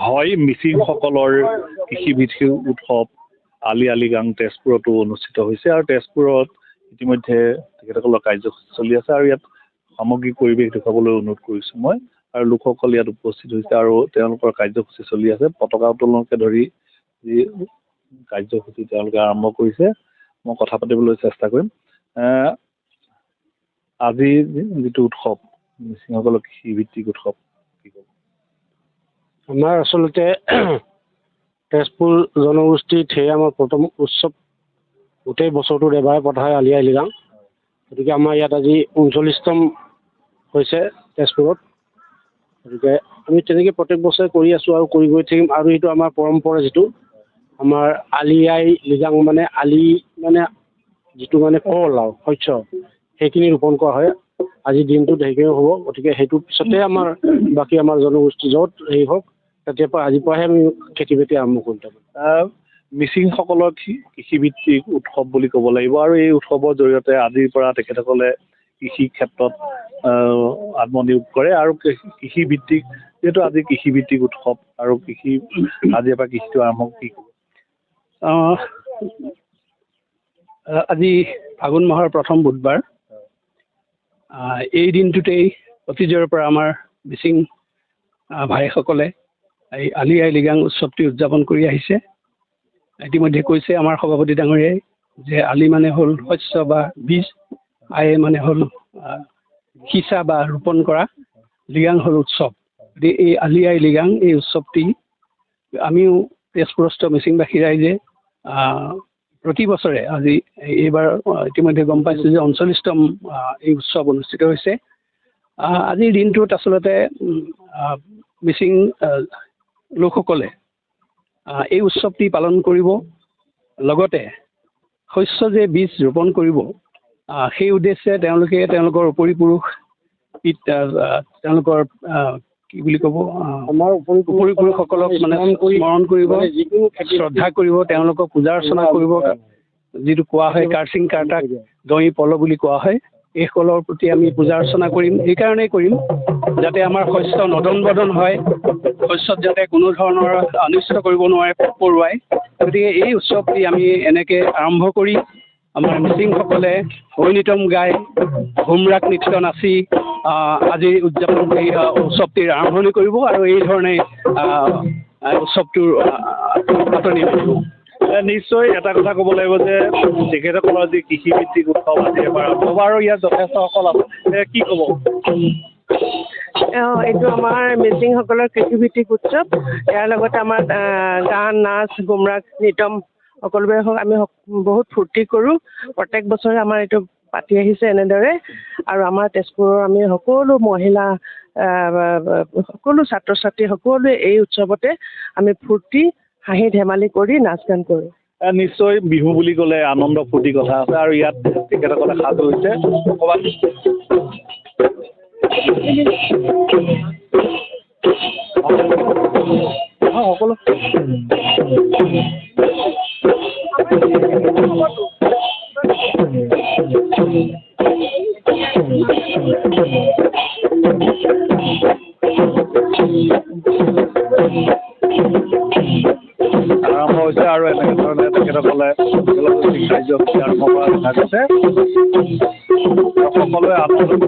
হয়, মিচিংসকলৰ কৃষিভিত্তিক উৎসৱ আলি আই লৃগাং তেজপুৰতো অনুষ্ঠিত হৈছে আৰু তেজপুৰত ইতিমধ্যে তেখেতসকলৰ কাৰ্যসূচী চলি আছে আৰু ইয়াত সামগ্ৰিক পৰিৱেশ দেখুৱাবলৈ অনুৰোধ কৰিছোঁ মই আৰু লোকসকল ইয়াত উপস্থিত হৈছে আৰু তেওঁলোকৰ কাৰ্যসূচী চলি আছে পতাকা উত্তোলনকে ধৰি যি কাৰ্যসূচী তেওঁলোকে আৰম্ভ কৰিছে মই কথা পাতিবলৈ চেষ্টা কৰিম আজি যিটো উৎসৱ মিচিংসকলৰ কৃষিভিত্তিক উৎসৱ কি ক'ব আমাৰ আচলতে তেজপুৰ জনগোষ্ঠীত সেই আমাৰ প্ৰথম উৎসৱ গোটেই বছৰটোত এবাৰ পতা হয় আলি আই লৃগাং গতিকে আমাৰ ইয়াত আজি 39তম হৈছে তেজপুৰত গতিকে আমি তেনেকৈ প্ৰত্যেক বছৰে কৰি আছোঁ আৰু কৰি গৈ থাকিম আৰু এইটো আমাৰ পৰম্পৰা যিটো আমাৰ আলি আই লৃগাং মানে আলি মানে যিটো মানে কল আৰু শস্য সেইখিনি ৰোপণ কৰা হয় আজিৰ দিনটোত সেইখিনিও হ'ব গতিকে সেইটোৰ পিছতে আমাৰ বাকী আমাৰ জনগোষ্ঠী য'ত হেৰি হওক তেতিয়াৰ পৰা আজিৰ পৰাহে আমি খেতি বাতি আৰম্ভ কৰিম মিচিংসকলৰ কৃষিভিত্তিক উৎসৱ বুলি ক'ব লাগিব আৰু এই উৎসৱৰ জৰিয়তে আজিৰ পৰা তেখেতসকলে কৃষি ক্ষেত্ৰত আত্মনিয়োগ কৰে আৰু কৃষিভিত্তিক যিহেতু আজি কৃষিভিত্তিক উৎসৱ আৰু আজিৰ পৰা কৃষিটো আৰম্ভ কি ক'ব আজি ফাগুন মাহৰ প্ৰথম বুধবাৰ এই দিনটোতেই অতীজৰ পৰা আমাৰ মিচিং ভাইসকলে এই আলি আই লৃগাং উৎসৱটি উদযাপন কৰি আহিছে ইতিমধ্যে কৈছে আমাৰ সভাপতি ডাঙৰীয়াই যে আলি মানে হ'ল শস্য বা বীজ আই মানে হ'ল সিঁচা বা ৰোপণ কৰা লৃগাং হ'ল উৎসৱ গতিকে এই আলি আই লৃগাং এই উৎসৱটি আমিও তেজপুৰস্থ মিচিংবাসী ৰাইজে প্ৰতি বছৰে আজি এইবাৰ ইতিমধ্যে গম পাইছোঁ যে 39তম এই উৎসৱ অনুষ্ঠিত হৈছে আজিৰ দিনটোত আচলতে মিচিং লোকসকলে এই উৎসৱটি পালন কৰিব লগতে শস্য যে বীজ ৰোপণ কৰিব সেই উদ্দেশ্যে তেওঁলোকে তেওঁলোকৰ উপৰিপুৰুষ তেওঁলোকৰ কি বুলি ক'ব আমাৰ উপৰিপুৰুষসকলক মানে স্মৰণ কৰিব শ্ৰদ্ধা কৰিব তেওঁলোকক পূজা অৰ্চনা কৰিব যিটো কোৱা হয় কাৰ্চিং কাৰ্টাক দৈ পল বুলি কোৱা হয় এইসকলৰ প্ৰতি আমি পূজা অৰ্চনা কৰিম এইকাৰণেই কৰিম যাতে আমাৰ শস্য নদন বদন হয় শস্যত যাতে কোনো ধৰণৰ অনিষ্ট কৰিব নোৱাৰে পোক পৰুৱাই গতিকে এই উৎসৱটি আমি এনেকৈ আৰম্ভ কৰি আমাৰ মিচিংসকলে ঐনিতম গাই ঘুমৰাগ নৃত্য নাচি আজি উদযাপন কৰি উৎসৱটিৰ আৰম্ভণি কৰিব আৰু এই ধৰণে উৎসৱটোৰ পাতনি কৰিব নিশ্চয় এটা কথা ক'ব লাগিব যে তেখেতসকলৰ যি কৃষিভিত্তিক উৎসৱ আজি এবাৰ আৰম্ভ আৰু ইয়াত যথেষ্টসকল আছে কি ক'ব এইটো আমাৰ মিচিংসকলৰ কৃষিভিত্তিক উৎসৱ ইয়াৰ লগতে আমাৰ গান নাচ গুমৰাগ নৃত্যম সকলোবোৰে হওক আমি বহুত ফূৰ্তি কৰোঁ প্ৰত্যেক বছৰে আমাৰ এইটো পাতি আহিছে এনেদৰে আৰু আমাৰ তেজপুৰৰ আমি সকলো মহিলা সকলো ছাত্ৰ ছাত্ৰী সকলোৱে এই উৎসৱতে আমি ফূৰ্তি হাঁহি ধেমালি কৰি নাচ গান কৰোঁ নিশ্চয় বিহু বুলি ক'লে আনন্দ ফূৰ্তি কথা আছে আৰু ইয়াত তেখেতসকলে সাজু হৈছে ক'ৰবাত সকলো আৰম্ভ হৈছে আৰু এনেকে ধৰণে তেখেতসকলে কাৰ্যসূচী আৰম্ভ কৰা দেখা গৈছে সকলোৱে আনন্দ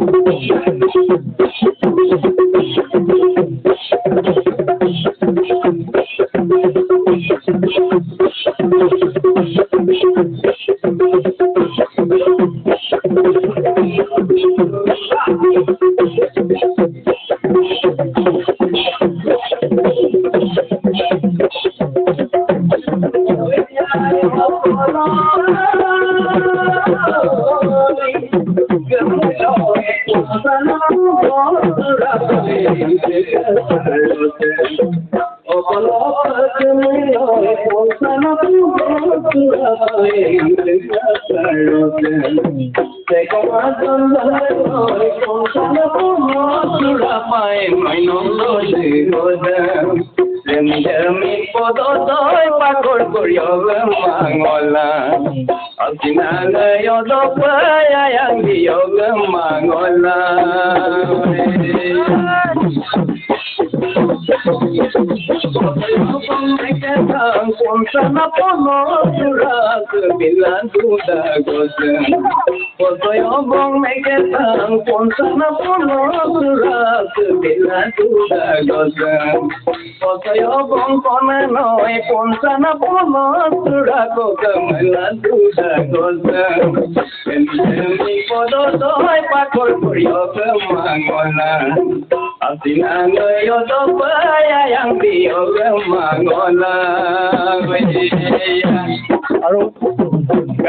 আৰু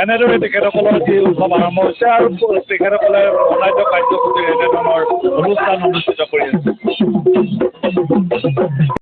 এনেদৰে তেখেতসকলৰ যি উৎসৱ আৰম্ভ হৈছে আৰু তেখেতসকলে অনান্য কাৰ্যসূচীৰ এনেধৰণৰ অনুষ্ঠান অনুষ্ঠিত কৰি আছে।